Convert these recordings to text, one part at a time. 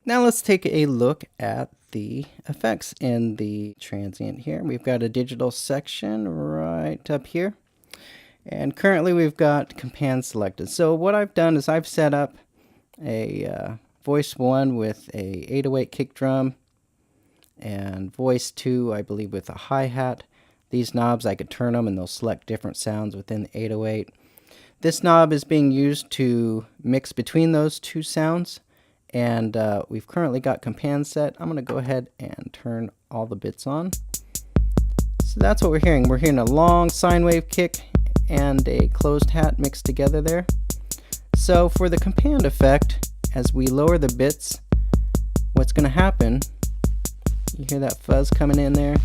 Now let's take a look at the effects in the Transient here. We've got a digital section right up here. And currently we've got Compand selected. So what I've done is I've set up a voice 1 with a 808 kick drum and voice 2, I believe, with a hi-hat. These knobs, I could turn them and they'll select different sounds within the 808. This knob is being used to mix between those two sounds. And we've currently got Compand set. I'm going to go ahead and turn all the bits on. So that's what we're hearing. We're hearing a long sine wave kick and a closed hat mixed together there. So for the Compand effect, as we lower the bits, what's going to happen, you hear that fuzz coming in there.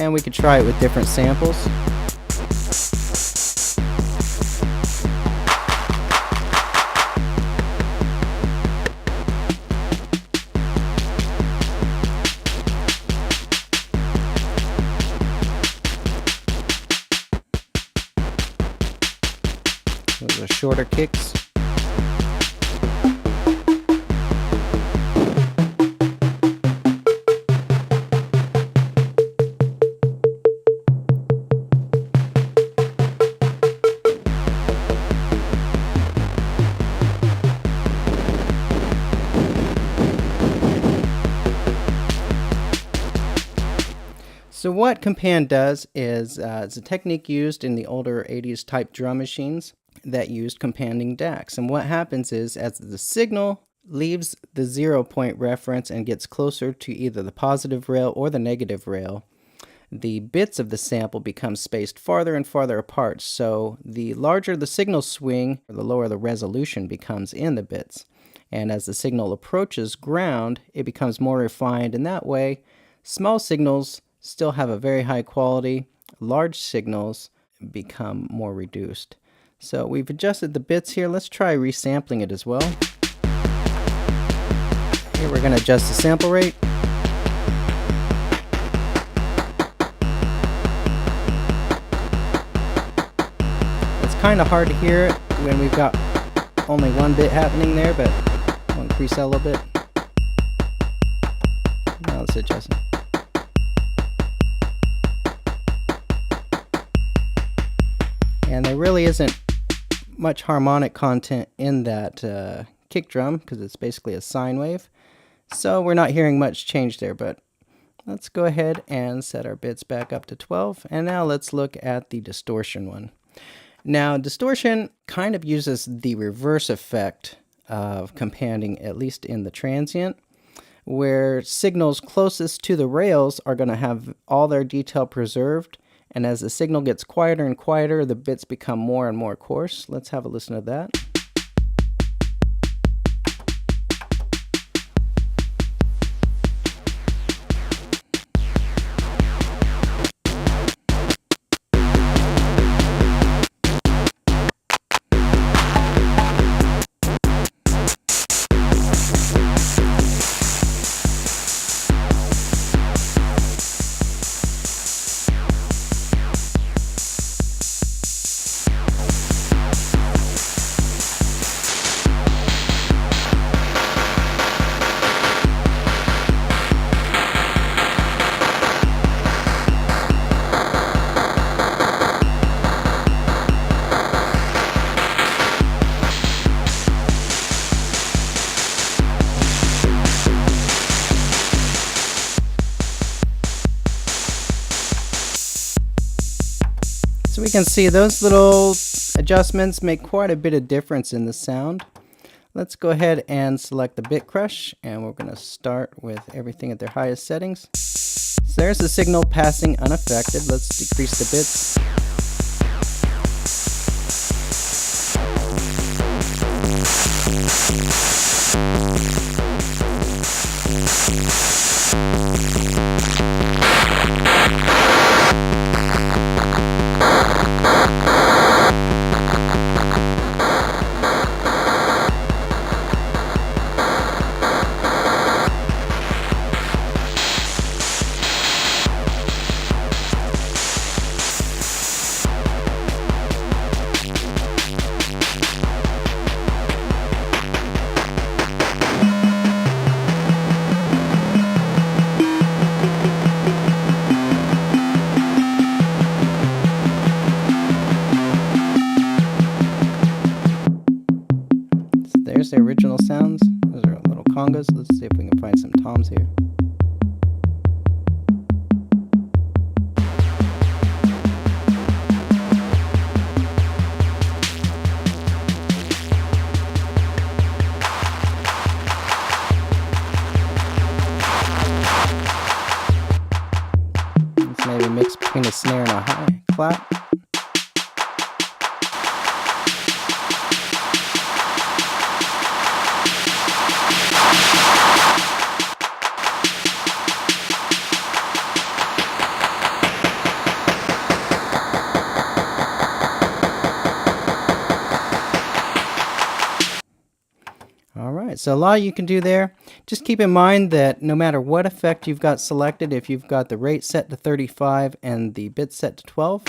And we could try it with different samples. Those are shorter kicks. So what Compand does is it's a technique used in the older 80s type drum machines that used companding DACs. And what happens is as the signal leaves the 0 point reference and gets closer to either the positive rail or the negative rail, the bits of the sample become spaced farther and farther apart. So the larger the signal swing, the lower the resolution becomes in the bits. And as the signal approaches ground, it becomes more refined. And that way, small signals still have a very high quality. Large signals become more reduced. So we've adjusted the bits here. Let's try resampling it as well. Here we're going to adjust the sample rate. It's kind of hard to hear it when we've got only one bit happening there, but I'll increase that a little bit. Now let's adjust it. And there really isn't much harmonic content in that kick drum because it's basically a sine wave. So we're not hearing much change there, but let's go ahead and set our bits back up to 12. And now let's look at the distortion one. Now distortion kind of uses the reverse effect of companding, at least in the Transient, where signals closest to the rails are going to have all their detail preserved. And as the signal gets quieter and quieter, the bits become more and more coarse. Let's have a listen to that. So we can see those little adjustments make quite a bit of difference in the sound. Let's go ahead and select the bit crush, and we're going to start with everything at their highest settings. So there's the signal passing unaffected. Let's decrease the bits. congas. Let's see if we can find some toms here. Let's maybe mix between a snare and a high clap. Alright, so a lot you can do there. Just keep in mind that no matter what effect you've got selected, if you've got the rate set to 35 and the bit set to 12,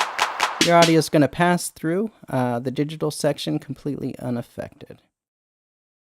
your audio is going to pass through the digital section completely unaffected.